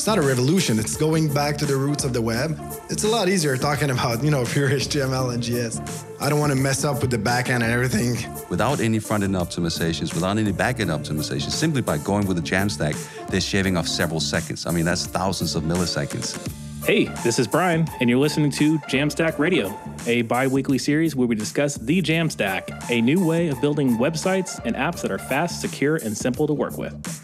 not a revolution. It's going back to the roots of the web. It's a lot easier talking about, pure HTML and JS. I don't want to mess up with the backend and everything. Without any front-end optimizations, without any back-end optimizations, simply by going with the Jamstack, they're shaving off several seconds. I mean, that's thousands of milliseconds. Hey, this is Brian, and you're listening to Jamstack Radio, a bi-weekly series where we discuss the Jamstack, a new way of building websites and apps that are fast, secure, and simple to work with.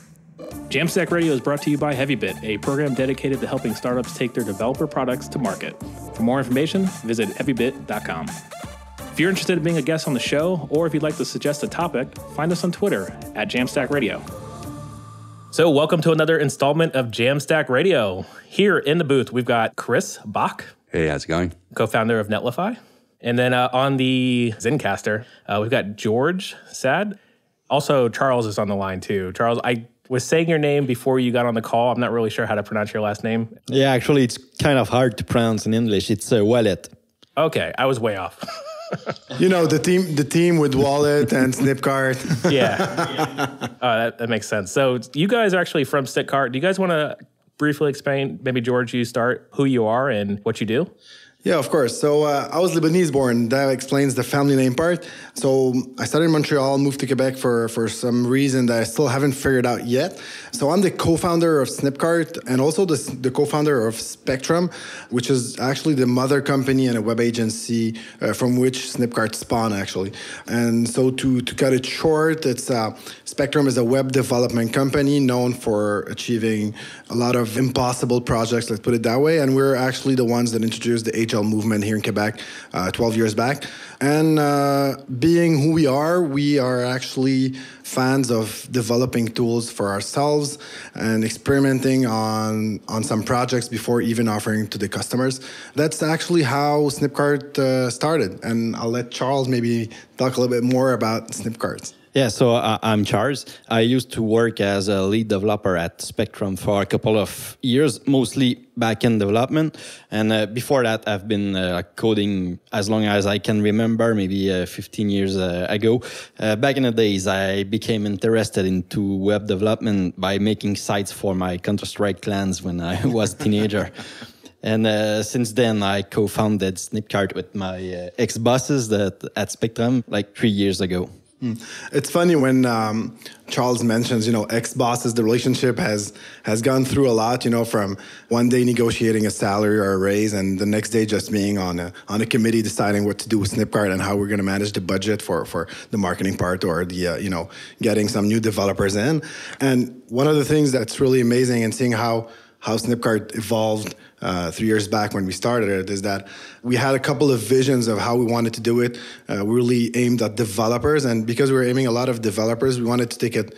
Jamstack Radio is brought to you by HeavyBit, a program dedicated to helping startups take their developer products to market. For more information, visit heavybit.com. If you're interested in being a guest on the show, or if you'd like to suggest a topic, find us on Twitter at Jamstack Radio. So welcome to another installment of Jamstack Radio. Here in the booth, we've got Chris Bach. Hey, how's it going? Co-founder of Netlify. And then on the Zencastr, we've got George Sad. Also, Charles is on the line too. Charles, I was saying your name before you got on the call. I'm not really sure how to pronounce your last name. Yeah, actually, it's kind of hard to pronounce in English. It's Wallet. Okay, I was way off. The team with Wallet and Snipcart. Yeah. That makes sense. So you guys are actually from Snipcart. Do you guys want to briefly explain, maybe George, you start, who you are and what you do? Yeah, of course. So I was Lebanese born. That explains the family name part. So I started in Montreal, moved to Quebec for some reason that I still haven't figured out yet. So I'm the co-founder of Snipcart and also the co-founder of Spectrum, which is actually the mother company and a web agency from which Snipcart spawned, actually. And so to cut it short, Spectrum is a web development company known for achieving a lot of impossible projects, let's put it that way. And we're actually the ones that introduced the HL movement here in Quebec 12 years back. And being who we are actually fans of developing tools for ourselves and experimenting on some projects before even offering to the customers. That's actually how Snipcart started. And I'll let Charles maybe talk a little bit more about Snipcart. Yeah, so I'm Charles. I used to work as a lead developer at Spectrum for a couple of years, mostly back-end development. And before that, I've been coding as long as I can remember, maybe 15 years ago. Back in the days, I became interested into web development by making sites for my Counter-Strike clans when I was a teenager. And since then, I co-founded Snipcart with my ex-bosses at Spectrum like 3 years ago. It's funny when Charles mentions, ex-bosses, the relationship has gone through a lot, from one day negotiating a salary or a raise and the next day just being on a committee deciding what to do with Snipcart and how we're going to manage the budget for the marketing part or the, getting some new developers in. And one of the things that's really amazing and seeing how Snipcart evolved 3 years back when we started it is that we had a couple of visions of how we wanted to do it. We really aimed at developers, and because we were aiming a lot of developers, we wanted to take it,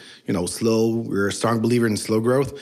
slow. We're a strong believer in slow growth.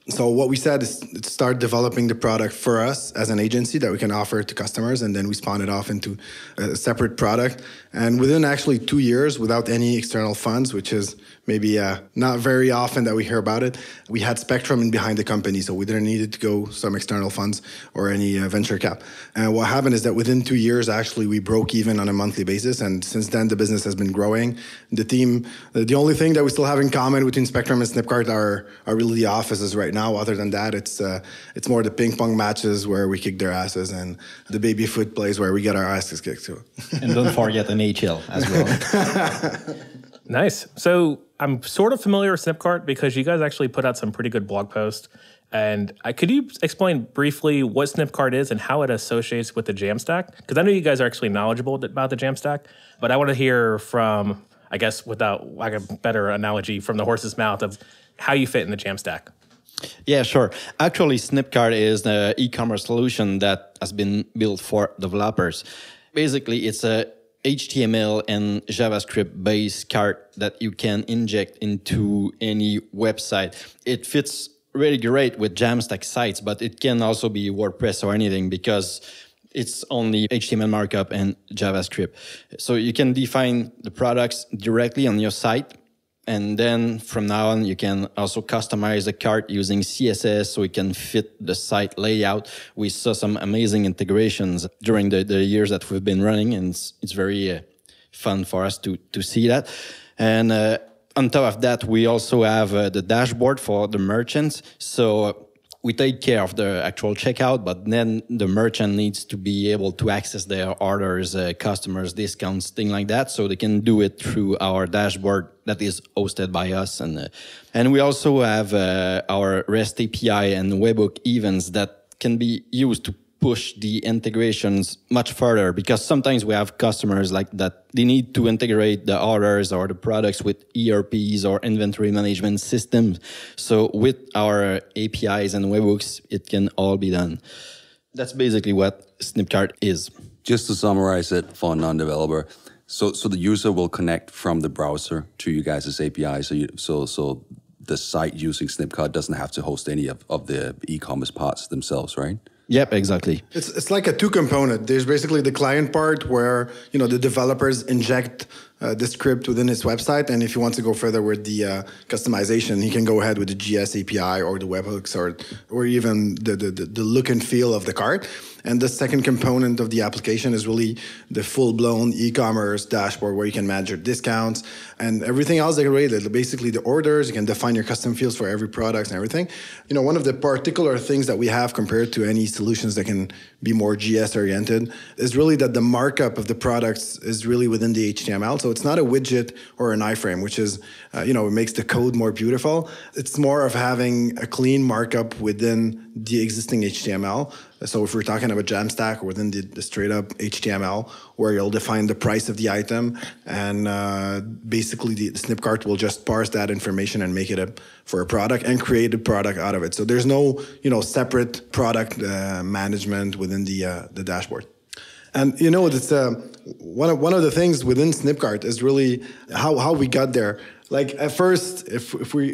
So what we said is start developing the product for us as an agency that we can offer to customers, and then we spawn it off into a separate product. And within actually 2 years, without any external funds, which is maybe not very often that we hear about it, we had Spectrum in behind the company, so we didn't need to go some external funds or any venture cap. And what happened is that within 2 years, actually, we broke even on a monthly basis, and since then, the business has been growing. The team, the only thing that we still have in common between Spectrum and Snipcart are really the offices right now. Other than that, it's more the ping pong matches where we kick their asses and the baby foot plays where we get our asses kicked too. And don't forget an HL as well. Nice. So I'm sort of familiar with Snipcart because you guys actually put out some pretty good blog posts. And could you explain briefly what Snipcart is and how it associates with the Jamstack? Because I know you guys are actually knowledgeable about the Jamstack, but I want to hear from, I guess, without like a better analogy, from the horse's mouth of how you fit in the Jamstack. Yeah, sure. Actually, Snipcart is an e-commerce solution that has been built for developers. Basically, it's a HTML and JavaScript-based cart that you can inject into any website. It fits really great with Jamstack sites, but it can also be WordPress or anything because it's only HTML markup and JavaScript. So you can define the products directly on your site. And then from now on, you can also customize the cart using CSS so it can fit the site layout. We saw some amazing integrations during the years that we've been running, and it's very fun for us to see that. And on top of that, we also have the dashboard for the merchants. So we take care of the actual checkout, but then the merchant needs to be able to access their orders, customers, discounts, things like that. So they can do it through our dashboard that is hosted by us. And we also have our REST API and webhook events that can be used to push the integrations much further, because sometimes we have customers like that. They need to integrate the orders or the products with ERPs or inventory management systems. So with our APIs and webhooks, it can all be done. That's basically what Snipcart is. Just to summarize it for a non-developer, so the user will connect from the browser to you guys' API. So the site using Snipcart doesn't have to host any of the e-commerce parts themselves, right? Yep, exactly. It's like a two component. There's basically the client part where the developers inject the script within his website, and if he wants to go further with the customization, he can go ahead with the GS API or the webhooks or even the look and feel of the cart. And the second component of the application is really the full-blown e-commerce dashboard where you can manage your discounts and everything else decorated. Basically, the orders, you can define your custom fields for every product and everything. One of the particular things that we have compared to any solutions that can be more GS-oriented is really that the markup of the products is really within the HTML. So it's not a widget or an iframe, which is, it makes the code more beautiful. It's more of having a clean markup within the existing HTML. So if we're talking about Jamstack or within the straight up HTML, where you'll define the price of the item, and basically the Snipcart will just parse that information and make it for a product and create a product out of it. So there's no separate product management within the dashboard. And it's one of the things within Snipcart is really how we got there. Like at first,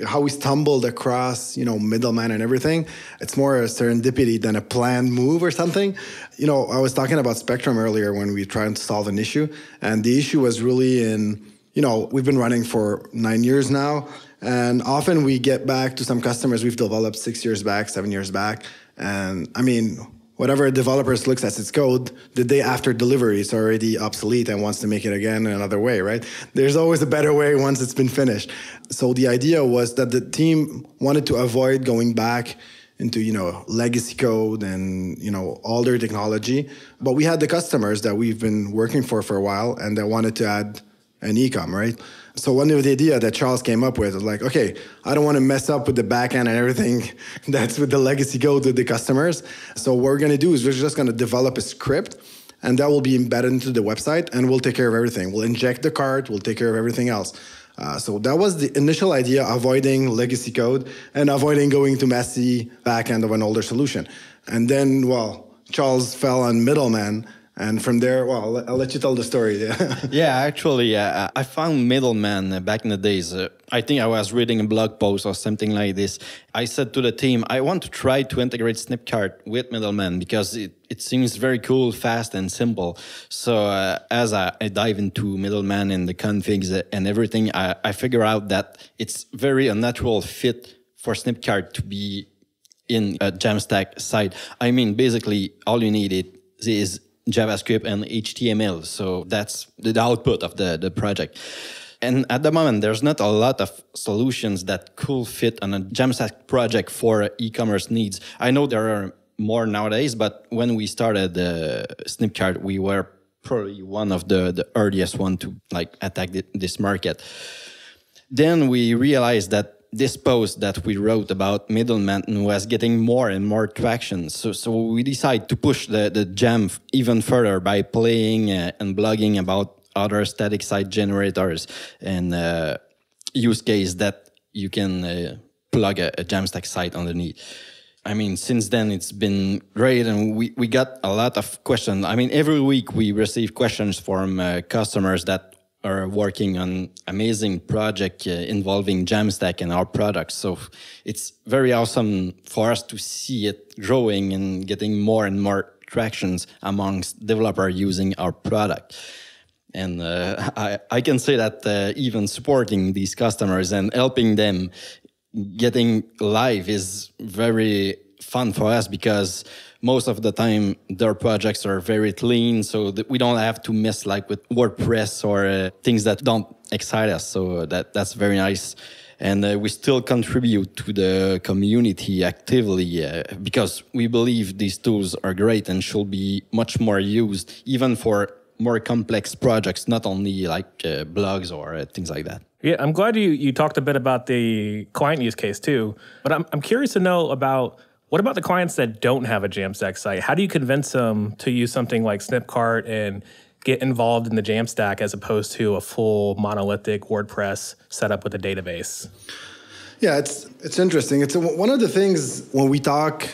how we stumbled across, middleman and everything, it's more a serendipity than a planned move or something. I was talking about Spectrum earlier when we tried to solve an issue, and the issue was really we've been running for 9 years now, and often we get back to some customers we've developed 6 years back, 7 years back, and whatever a developer looks at its code, the day after delivery, it's already obsolete and wants to make it again in another way, right? There's always a better way once it's been finished. So the idea was that the team wanted to avoid going back into, legacy code and, older technology. But we had the customers that we've been working for a while and that wanted to add an e-com, right? So one of the idea that Charles came up with was like, okay, I don't want to mess up with the backend and everything that's with the legacy code with the customers. So what we're going to do is we're just going to develop a script, and that will be embedded into the website, and we'll take care of everything. We'll inject the cart, we'll take care of everything else. So that was the initial idea, avoiding legacy code and avoiding going to messy backend of an older solution. And then, Charles fell on middleman. And from there, I'll let you tell the story. Yeah, actually, I found middleman back in the days. I think I was reading a blog post or something like this. I said to the team, I want to try to integrate Snipcart with middleman because it seems very cool, fast, and simple. So as I dive into middleman and the configs and everything, I figure out that it's very a natural fit for Snipcart to be in a Jamstack site. Basically, all you need is JavaScript and HTML. So that's the output of the project. And at the moment, there's not a lot of solutions that could fit on a Jamstack project for e-commerce needs. I know there are more nowadays, but when we started Snipcart, we were probably one of the earliest one to attack this market. Then we realized that this post that we wrote about middleman was getting more and more traction. So we decided to push the Jam even further by playing and blogging about other static site generators and use case that you can plug a Jamstack site underneath. Since then, it's been great, and we got a lot of questions. Every week we receive questions from customers that are working on amazing project involving Jamstack and our products. So it's very awesome for us to see it growing and getting more and more tractions amongst developers using our product. And I can say that even supporting these customers and helping them getting live is very fun for us because most of the time their projects are very clean, so that we don't have to mess with WordPress or things that don't excite us. So that's very nice. And we still contribute to the community actively because we believe these tools are great and should be much more used, even for more complex projects, not only like blogs or things like that. Yeah, I'm glad you talked a bit about the client use case too, but I'm curious to know about what about the clients that don't have a Jamstack site? How do you convince them to use something like Snipcart and get involved in the Jamstack as opposed to a full monolithic WordPress setup with a database? Yeah, it's interesting. It's one of the things when we talk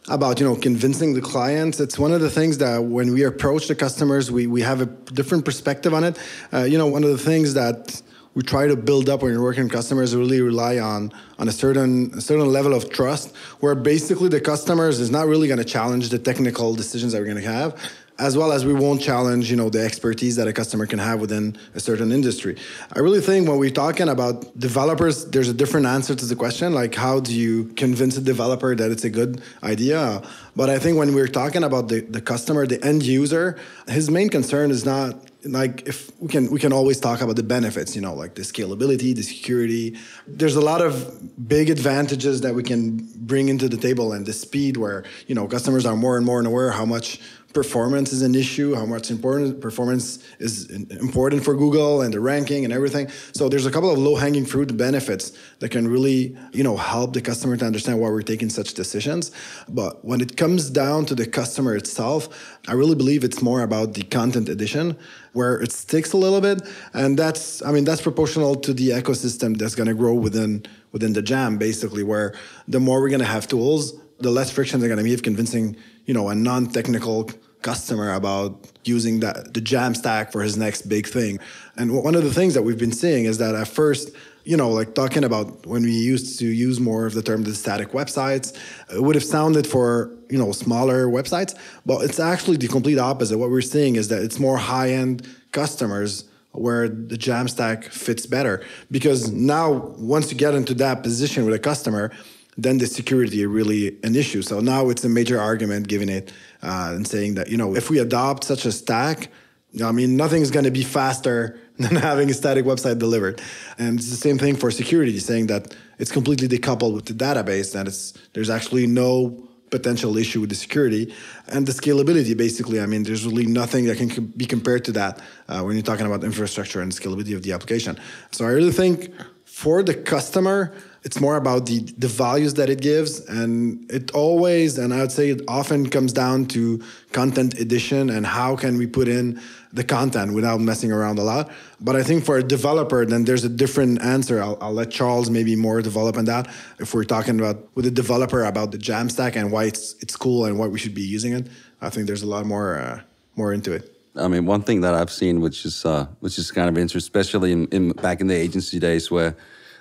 about convincing the clients. It's one of the things that when we approach the customers, we have a different perspective on it. One of the things that we try to build up when you're working with customers really rely on a certain level of trust, where basically the customers is not really going to challenge the technical decisions that we're going to have, as well as we won't challenge the expertise that a customer can have within a certain industry. I really think when we're talking about developers, there's a different answer to the question, like how do you convince a developer that it's a good idea? But I think when we're talking about the customer, the end user, his main concern is not like, if we can always talk about the benefits, like the scalability, the security. There's a lot of big advantages that we can bring into the table, and the speed where customers are more and more aware how much performance is an issue, how much performance is important for Google and the ranking and everything. So there's a couple of low-hanging fruit benefits that can really, help the customer to understand why we're taking such decisions. But when it comes down to the customer itself, I really believe it's more about the content edition, where it sticks a little bit. And that's proportional to the ecosystem that's going to grow within the Jam, basically, where the more we're going to have tools, the less friction they're going to be of convincing, a non-technical customer about using the Jamstack for his next big thing. And one of the things that we've been seeing is that at first, like talking about when we used to use more of the term the static websites, it would have sounded for, smaller websites, but it's actually the complete opposite. What we're seeing is that it's more high-end customers where the Jamstack fits better. Because now, once you get into that position with a customer, then the security is really an issue. So now it's a major argument giving it and saying that, if we adopt such a stack, nothing's going to be faster than having a static website delivered. And it's the same thing for security, saying that it's completely decoupled with the database, and there's actually no potential issue with the security. And the scalability, basically, there's really nothing that can be compared to that when you're talking about infrastructure and scalability of the application. So I really think for the customer, it's more about the values that it gives, and it always, and I would say it often comes down to content edition and how can we put in the content without messing around a lot. But I think for a developer, then there's a different answer. I'll let Charles maybe more develop on that. If we're talking about with a developer about the Jamstack and why it's cool and why we should be using it, I think there's a lot more into it. One thing that I've seen, which is kind of interesting, especially in back in the agency days where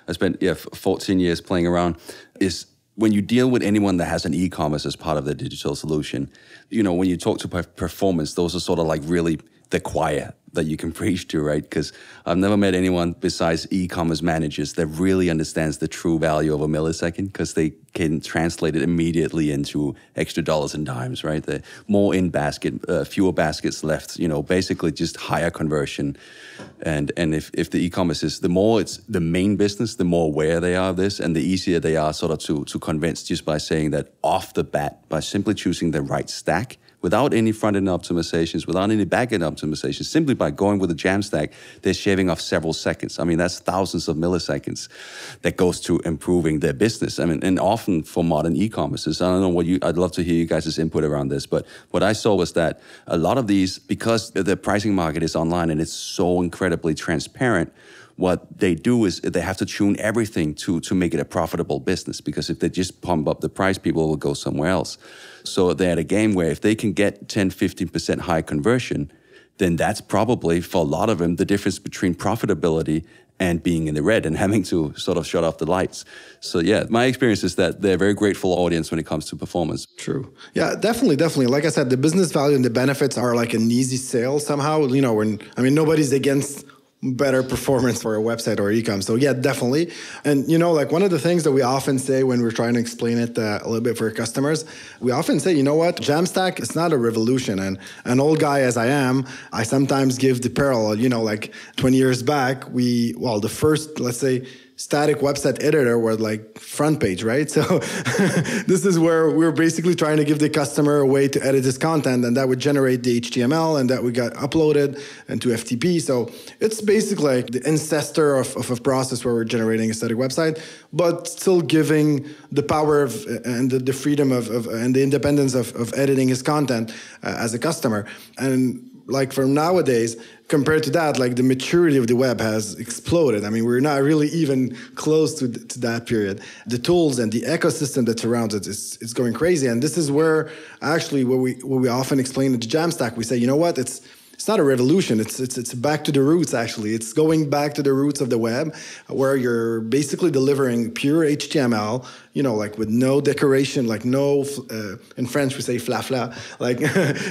I spent 14 years playing around, is when you deal with anyone that has an e-commerce as part of their digital solution, when you talk to performance, those are sort of like really the choir that you can preach to, right? Because I've never met anyone besides e-commerce managers that really understands the true value of a millisecond, because they can translate it immediately into extra dollars and dimes, right? The more in basket, fewer baskets left, basically just higher conversion. And if the e-commerce is, the more it's the main business, the more aware they are of this, and the easier they are sort of to convince just by saying that off the bat, by simply choosing the right stack, without any front-end optimizations, without any back-end optimizations, simply by going with a Jamstack, they're shaving off several seconds. That's thousands of milliseconds that goes to improving their business. And often for modern e-commerces, I don't know I'd love to hear you guys' input around this, but what I saw was that a lot of these, because the pricing market is online and it's so incredibly transparent, what they do is they have to tune everything to make it a profitable business, because if they just pump up the price, people will go somewhere else. So they're at a game where if they can get 10, 15% high conversion, then that's probably, for a lot of them, the difference between profitability and being in the red and having to sort of shut off the lights. So yeah, my experience is that they're a very grateful audience when it comes to performance. True. Yeah, definitely. Like I said, the business value and the benefits are like an easy sale somehow. Nobody's against better performance for a website or e-com. So yeah, definitely. And like one of the things that we often say when we're trying to explain it a little bit for customers, we often say, Jamstack is not a revolution. And an old guy as I am, I sometimes give the parallel, like 20 years back, the first, let's say, static website editor were like front page, right? So this is where we're basically trying to give the customer a way to edit his content, and that would generate the HTML, and that would get uploaded into FTP. So it's basically like the ancestor of a process where we're generating a static website, but still giving the power of and the freedom of and the independence of editing his content as a customer. And like from nowadays, compared to that, like the maturity of the web has exploded. I mean, we're not really even close to that period. The tools and the ecosystem that surrounds it is going crazy. And this is where actually what we often explain in the Jamstack, we say, you know what, it's not a revolution. It's back to the roots, actually. It's going back to the roots of the web, where you're basically delivering pure HTML, you know, like with no decoration, like no, in French we say fla, like,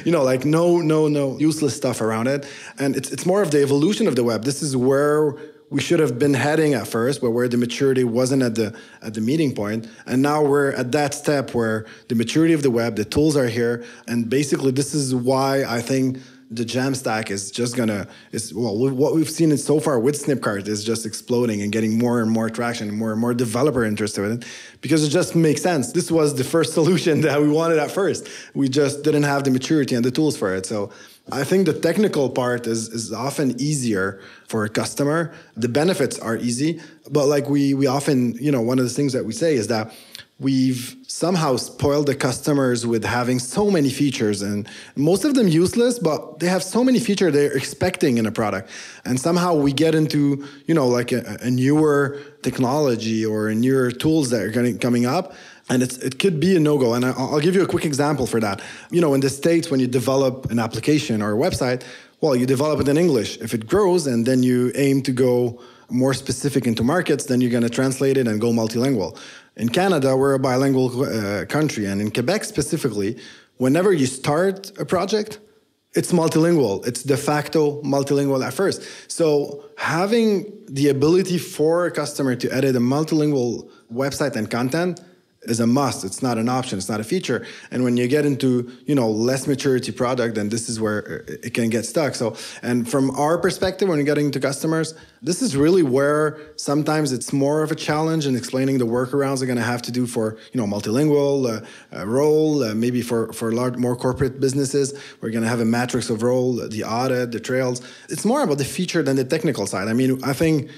you know, like no useless stuff around it. And it's more of the evolution of the web. This is where we should have been heading at first, but where the maturity wasn't at the meeting point. And now we're at that step where the maturity of the web, the tools are here. And basically this is why I think the Jamstack is just what we've seen it so far with Snipcart is just exploding and getting more and more traction and more developer interest in it, because it just makes sense. This was the first solution that we wanted at first. We just didn't have the maturity and the tools for it. So I think the technical part is often easier for a customer. The benefits are easy, but like we often, you know, one of the things that we say is that we've somehow spoiled the customers with having so many features, and most of them useless, but they have so many features they're expecting in a product. And somehow we get into, you know, like a newer technology or a newer tools that are coming up, and it could be a no-go. And I'll give you a quick example for that. You know, in the States, when you develop an application or a website, well, you develop it in English. If it grows and then you aim to go more specific into markets, then you're going to translate it and go multilingual. In Canada, we're a bilingual country, and in Quebec specifically, whenever you start a project, it's multilingual. It's de facto multilingual at first. So having the ability for a customer to edit a multilingual website and content is a must. It's not an option. It's not a feature. And when you get into, you know, less maturity product, then this is where it can get stuck. So, and from our perspective, when you're getting to customers, this is really where sometimes it's more of a challenge in explaining the workarounds they're going to have to do for, you know, multilingual role, maybe for large, more corporate businesses. We're going to have a matrix of role, the audit, the trails. It's more about the feature than the technical side. I mean, I think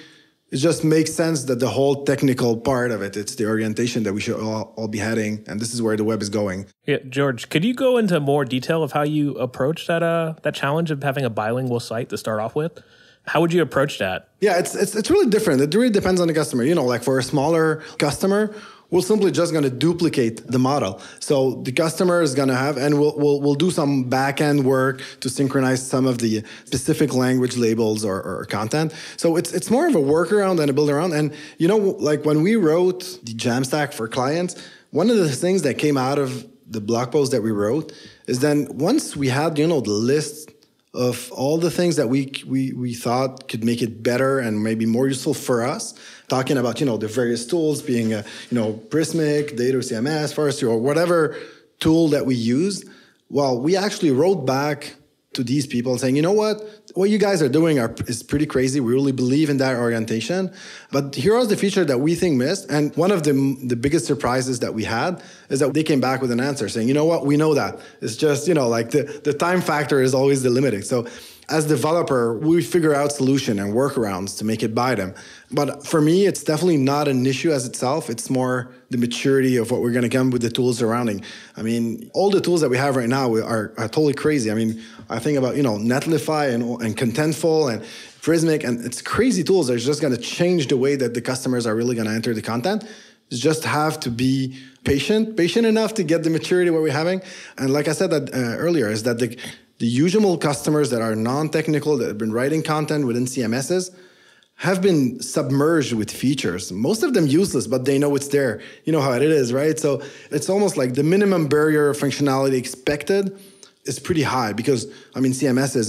it just makes sense that the whole technical part of it, it's the orientation that we should all be heading, and this is where the web is going. Yeah, George, could you go into more detail of how you approach that challenge of having a bilingual site to start off with? How would you approach that? Yeah, it's really different. It really depends on the customer. You know, like for a smaller customer, we're simply just going to duplicate the model. So the customer is going to have, and we'll do some back-end work to synchronize some of the specific language labels or content. So it's more of a workaround than a build around. And, you know, like when we wrote the Jamstack for clients, one of the things that came out of the blog post that we wrote is then once we had, you know, the list of all the things that we thought could make it better and maybe more useful for us, talking about, you know, the various tools being, you know, Prismic, Data CMS, Forestry, or whatever tool that we use. Well, we actually wrote back to these people saying, you know what you guys are doing is pretty crazy. We really believe in that orientation. But here are the features that we think missed. And one of the biggest surprises that we had is that they came back with an answer saying, you know what, we know that. It's just, you know, like the time factor is always the limiting. So as developer, we figure out solution and workarounds to make it by them. But for me, it's definitely not an issue as itself. It's more the maturity of what we're going to come with the tools surrounding. I mean, all the tools that we have right now are totally crazy. I mean, I think about, you know, Netlify and Contentful and Prismic, and it's crazy tools that are just going to change the way that the customers are really going to enter the content. You just have to be patient enough to get the maturity what we're having. And like I said that earlier, is that the usual customers that are non-technical, that have been writing content within CMSs, have been submerged with features. Most of them useless, but they know it's there. You know how it is, right? So it's almost like the minimum barrier of functionality expected is pretty high because, I mean, CMSs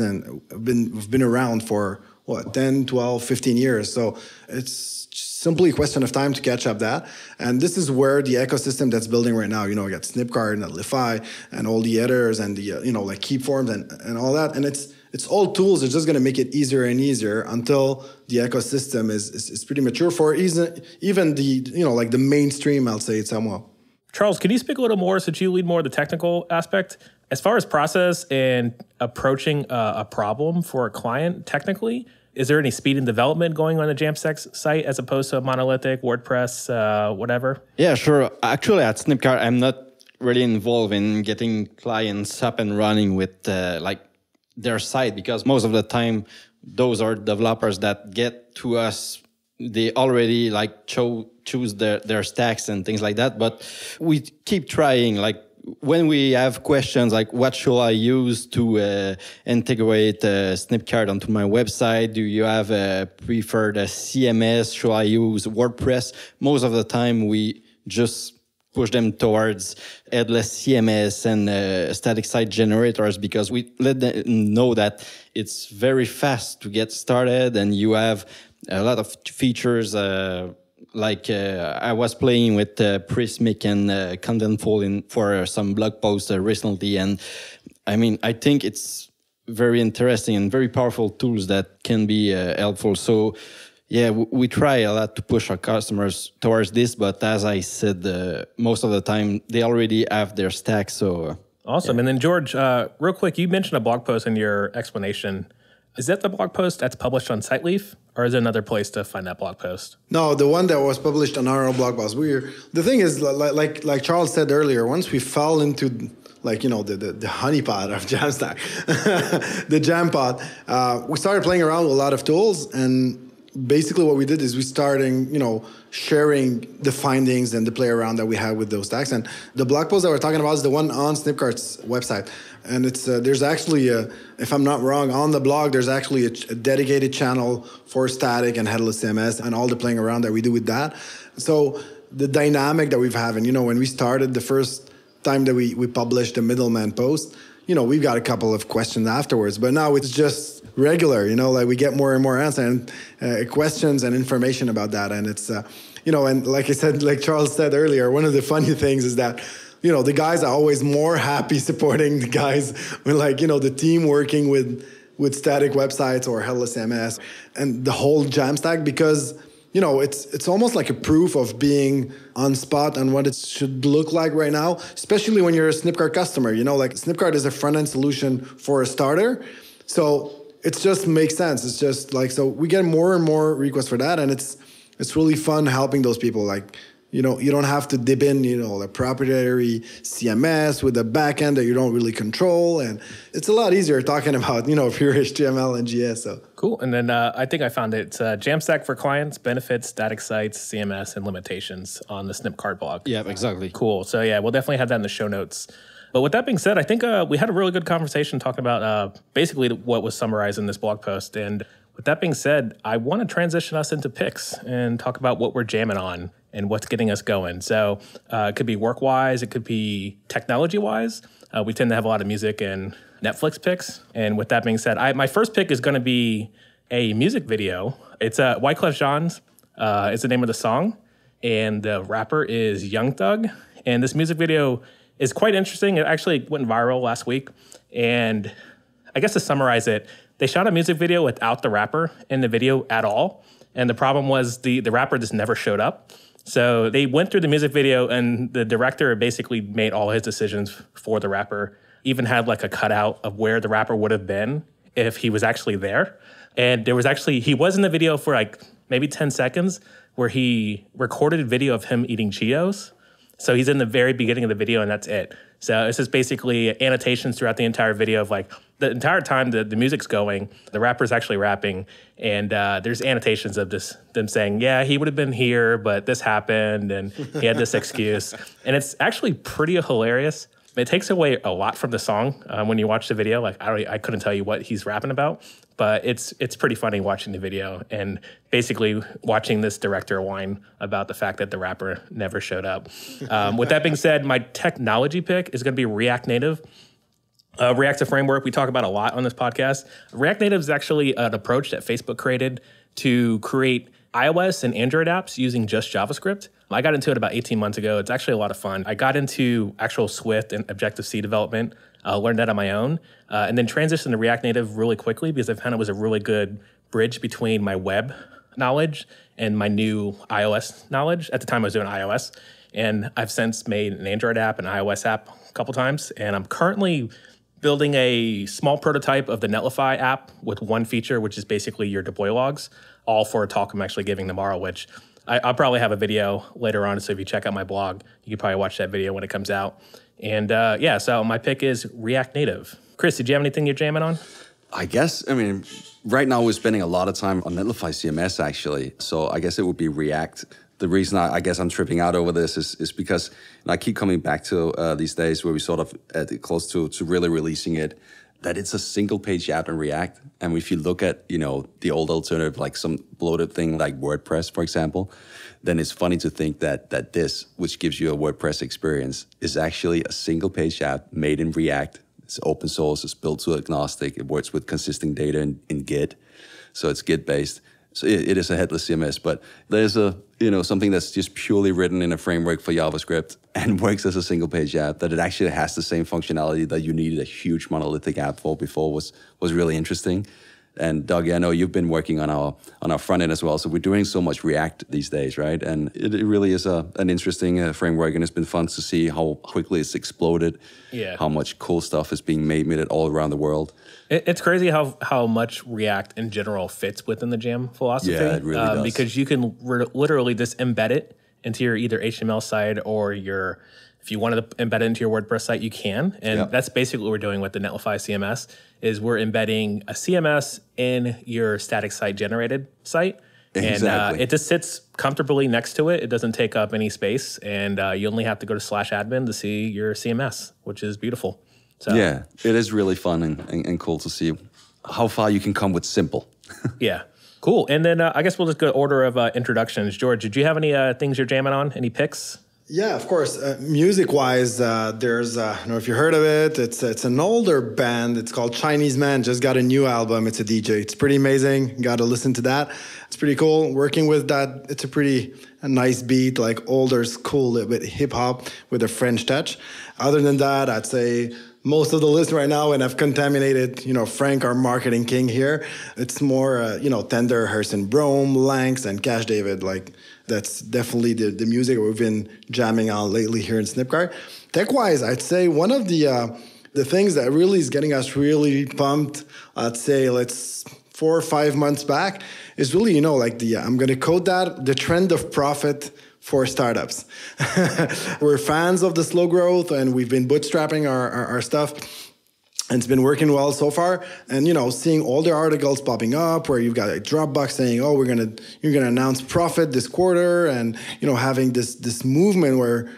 have been around for, 10, 12, 15 years. So it's simply a question of time to catch up that. And this is where the ecosystem that's building right now, you know, we got Snipcart and Netlify and all the editors and the, you know, like Keep Forms and all that. And it's all tools. It's just going to make it easier and easier until the ecosystem is pretty mature for even the, like the mainstream, I'll say it somewhat. Charles, can you speak a little more, since you lead more of the technical aspect, as far as process and approaching a problem for a client technically? Is there any speed in development going on the Jamstack site as opposed to a monolithic WordPress, whatever? Yeah, sure. Actually, at Snipcart, I'm not really involved in getting clients up and running with their site, because most of the time those are developers that get to us. They already choose their stacks and things like that. But we keep trying. Like when we have questions like, what should I use to integrate Snipcart onto my website? Do you have a preferred CMS? Should I use WordPress? Most of the time we just push them towards headless CMS and static site generators, because we let them know that it's very fast to get started and you have a lot of features. I was playing with Prismic and Contentful for some blog posts recently. And I mean, I think it's very interesting and very powerful tools that can be helpful. So yeah, we try a lot to push our customers towards this, but as I said, most of the time they already have their stack. So awesome. Yeah. And then George, real quick, you mentioned a blog post in your explanation. Is that the blog post that's published on SiteLeaf, or is there another place to find that blog post? No, the one that was published on our blog post. The thing is, like Charles said earlier, once we fell into the honeypot of Jamstack, the jam pot, we started playing around with a lot of tools, and basically what we did is we started, sharing the findings and the play around that we had with those stacks. And the blog post that we're talking about is the one on Snipcart's website. And it's there's actually, if I'm not wrong, on the blog, there's actually a dedicated channel for static and headless CMS and all the playing around that we do with that. So the dynamic that we've had, and, when we started the first time that we published the middleman post, we've got a couple of questions afterwards, but now it's just regular, we get more and more answers and questions and information about that. And it's, and like I said, like Charles said earlier, one of the funny things is that, the guys are always more happy supporting the guys with the team working with static websites or headless CMS and the whole Jamstack, because it's almost like a proof of being on spot on what it should look like right now, especially when you're a Snipcart customer. Snipcart is a front-end solution for a starter. So it just makes sense. It's just so we get more and more requests for that. And it's really fun helping those people. You don't have to dip in, the proprietary CMS with a backend that you don't really control. And it's a lot easier talking about, pure HTML and JS. So. Cool. And then I think I found it. It's Jamstack for clients, benefits, static sites, CMS, and limitations on the Snipcart blog. Yeah, exactly. Cool. So yeah, we'll definitely have that in the show notes. But with that being said, I think we had a really good conversation talking about basically what was summarized in this blog post. And with that being said, I want to transition us into picks and talk about what we're jamming on and what's getting us going. So it could be work-wise, it could be technology-wise. We tend to have a lot of music and Netflix picks. And with that being said, my first pick is going to be a music video. It's Wyclef Jean's is the name of the song, and the rapper is Young Thug. And this music video is quite interesting. It actually went viral last week. And I guess to summarize it, they shot a music video without the rapper in the video at all. And the problem was the rapper just never showed up. So they went through the music video, and the director basically made all his decisions for the rapper, even had a cutout of where the rapper would have been if he was actually there. And he was in the video for maybe 10 seconds where he recorded a video of him eating Cheetos. So he's in the very beginning of the video, and that's it. So it's just basically annotations throughout the entire video of the entire time the music's going, the rapper's actually rapping, and there's annotations of them saying, yeah, he would have been here, but this happened, and he had this excuse. And it's actually pretty hilarious. It takes away a lot from the song when you watch the video. I couldn't tell you what he's rapping about, but it's pretty funny watching the video and basically watching this director whine about the fact that the rapper never showed up. With that being said, my technology pick is going to be React Native. React's a framework we talk about a lot on this podcast. React Native is actually an approach that Facebook created to create iOS and Android apps using just JavaScript. I got into it about 18 months ago. It's actually a lot of fun. I got into actual Swift and Objective-C development, learned that on my own, and then transitioned to React Native really quickly because I found it was a really good bridge between my web knowledge and my new iOS knowledge. At the time, I was doing iOS, and I've since made an Android app and an iOS app a couple times, and I'm currently building a small prototype of the Netlify app with one feature, which is basically your deploy logs, all for a talk I'm actually giving tomorrow, which I'll probably have a video later on. So if you check out my blog, you can probably watch that video when it comes out. And so my pick is React Native. Chris, did you have anything you're jamming on? I guess, right now we're spending a lot of time on Netlify CMS, actually. So I guess it would be React. The reason I guess I'm tripping out over this is because I keep coming back to these days where we sort of close to really releasing it, that it's a single page app in React. And if you look at, the old alternative, like some bloated thing like WordPress, for example, then it's funny to think that this, which gives you a WordPress experience, is actually a single page app made in React. It's open source, it's built to agnostic, it works with consistent data in Git. So it's Git based. So it is a headless CMS, but there's something that's just purely written in a framework for JavaScript and works as a single page app, that it actually has the same functionality that you needed a huge monolithic app for before was really interesting. And Doug, I know you've been working on our front end as well. So we're doing so much React these days, right? And it really is an interesting framework, and it's been fun to see how quickly it's exploded. Yeah. How much cool stuff is being made it all around the world. It's crazy how much React in general fits within the Jam philosophy. Yeah, it really does. Because you can literally just embed it into your either HTML site or if you wanted to embed it into your WordPress site, you can. And that's basically what we're doing with the Netlify CMS, is we're embedding a CMS in your static site generated site. Exactly. And it just sits comfortably next to it. It doesn't take up any space. And you only have to go to /admin to see your CMS, which is beautiful. So, yeah, it is really fun and cool to see how far you can come with simple. Yeah, cool. And then I guess we'll just go order of introductions. George, did you have any things you're jamming on? Any picks? Yeah, of course. Music-wise, there's, I don't know if you heard of it. It's an older band. It's called Chinese Man. Just got a new album. It's a DJ. It's pretty amazing. Got to listen to that. It's pretty cool. Working with that, it's a nice beat, like older school, a bit hip-hop with a French touch. Other than that, I'd say most of the list right now, and I've contaminated, Frank, our marketing king here. It's more, Tender, Harrison Brome, Lanx, and Cash David. Like, that's definitely the music we've been jamming on lately here in Snipcart. Tech-wise, I'd say one of the things that really is getting us really pumped, I'd say 4 or 5 months back, is really, I'm going to code that, the trend of profit for startups. We're fans of the slow growth, and we've been bootstrapping our stuff. And it's been working well so far. And, seeing all the articles popping up where you've got Dropbox saying, oh, you're going to announce profit this quarter. And, having this movement where,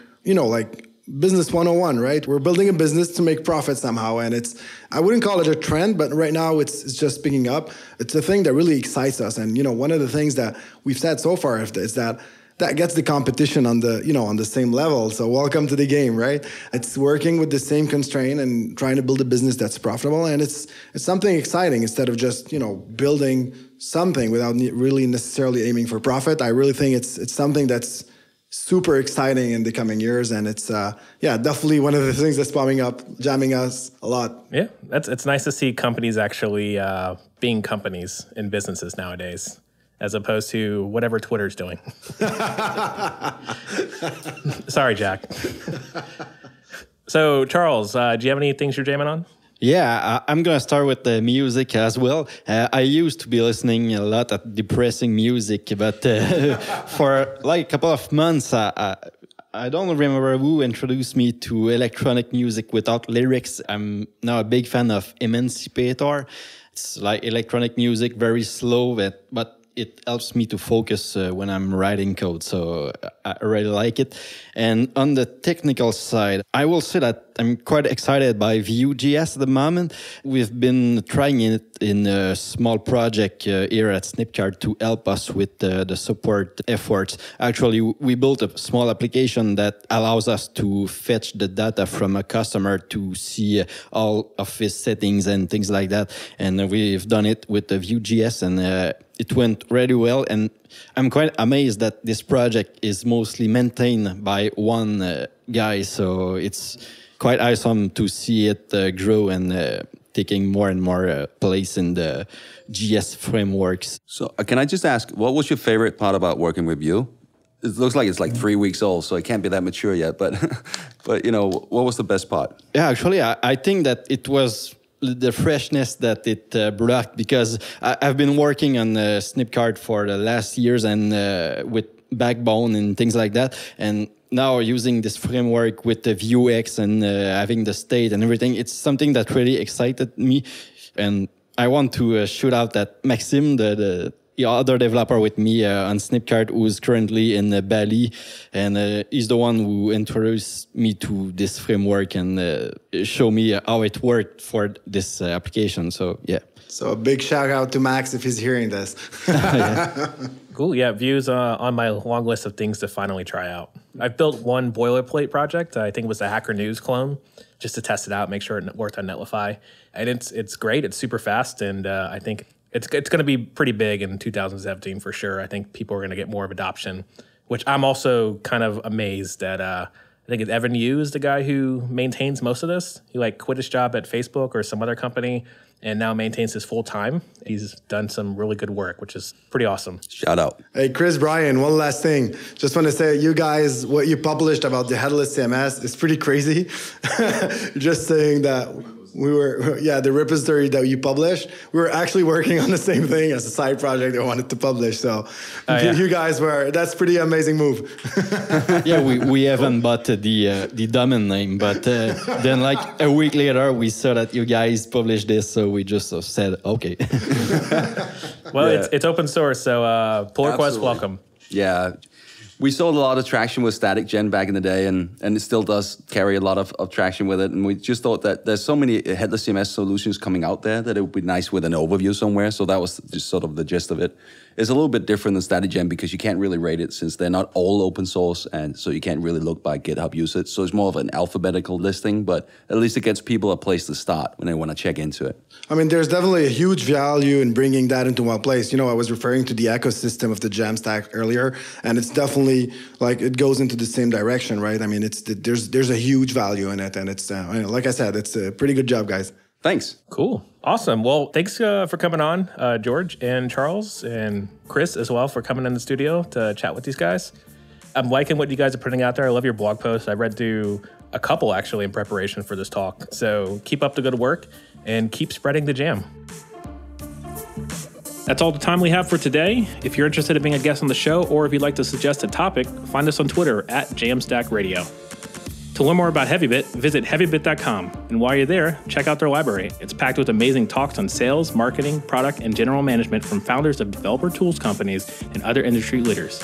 business 101, right? We're building a business to make profit somehow. And I wouldn't call it a trend, but right now it's just picking up. It's a thing that really excites us. And, one of the things that we've said so far is that gets the competition on the same level. So welcome to the game, right? It's working with the same constraint and trying to build a business that's profitable. And it's something exciting instead of just, building something without really necessarily aiming for profit. I really think it's something that's super exciting in the coming years. And it's, definitely one of the things that's popping up, jamming us a lot. Yeah, it's nice to see companies actually being companies in businesses nowadays, as opposed to whatever Twitter's doing. Sorry, Jack. So, Charles, do you have any things you're jamming on? Yeah, I'm going to start with the music as well. I used to be listening a lot of depressing music, but for a couple of months, I don't remember who introduced me to electronic music without lyrics. I'm now a big fan of Emancipator. It's like electronic music, very slow, but it helps me to focus when I'm writing code. So I really like it. And on the technical side, I will say that I'm quite excited by Vue.js at the moment. We've been trying it in a small project here at Snipcart to help us with the support efforts. Actually, we built a small application that allows us to fetch the data from a customer to see all of his settings and things like that. And we've done it with the Vue.js, and it went really well. And I'm quite amazed that this project is mostly maintained by one guy. So it's quite awesome to see it grow and taking more and more place in the GS frameworks. So can I just ask, what was your favorite part about working with Vue? It looks like it's like 3 weeks old, so it can't be that mature yet. But, but you know, what was the best part? Yeah, actually, I think that it was the freshness that it brought, because I've been working on Snipcart for the last years and with Backbone and things like that. And now using this framework with the Vuex and having the state and everything, it's something that really excited me. And I want to shout out that Maxime, the other developer with me on Snipcart, who's currently in Bali, and he's the one who introduced me to this framework and show me how it worked for this application. So yeah. So a big shout out to Max if he's hearing this. Cool. Yeah, Vue's on my long list of things to finally try out. I've built one boilerplate project. I think it was a Hacker News clone, just to test it out, make sure it worked on Netlify. And it's great. It's super fast, and I think it's going to be pretty big in 2017 for sure. I think people are going to get more of adoption, which I'm also kind of amazed that I think it's Evan Yu is the guy who maintains most of this. He quit his job at Facebook or some other company and now maintains his full time. He's done some really good work, which is pretty awesome. Shout out. Hey, Chris, Brian, one last thing. Just want to say, you guys, what you published about the headless CMS is pretty crazy. Just saying that the repository that you published, we were actually working on the same thing as a side project that wanted to publish. So you guys that's pretty amazing move. Yeah, we haven't bought the domain name, but then a week later, we saw that you guys published this, so we just said, okay. Well, it's open source, so pull requests welcome. Yeah. We saw a lot of traction with Static Gen back in the day, and it still does carry a lot of traction with it. And we just thought that there's so many headless CMS solutions coming out there that it would be nice with an overview somewhere. So that was just sort of the gist of it. It's a little bit different than Static Gen because you can't really rate it since they're not all open source, and so you can't really look by GitHub usage. So it's more of an alphabetical listing, but at least it gets people a place to start when they want to check into it. I mean, there's definitely a huge value in bringing that into one place. You know, I was referring to the ecosystem of the Jamstack earlier, and it's definitely it goes into the same direction, right? I mean, there's a huge value in it, and it's like I said, it's a pretty good job, guys. Thanks. Cool. Awesome. Well, thanks for coming on, George and Charles and Chris as well, for coming in the studio to chat with these guys. I'm liking what you guys are putting out there. I love your blog posts. I've read through a couple actually in preparation for this talk. So keep up the good work and keep spreading the jam. That's all the time we have for today. If you're interested in being a guest on the show, or if you'd like to suggest a topic, find us on Twitter at Jamstack Radio. To learn more about Heavybit, visit heavybit.com. And while you're there, check out their library. It's packed with amazing talks on sales, marketing, product, and general management from founders of developer tools companies and other industry leaders.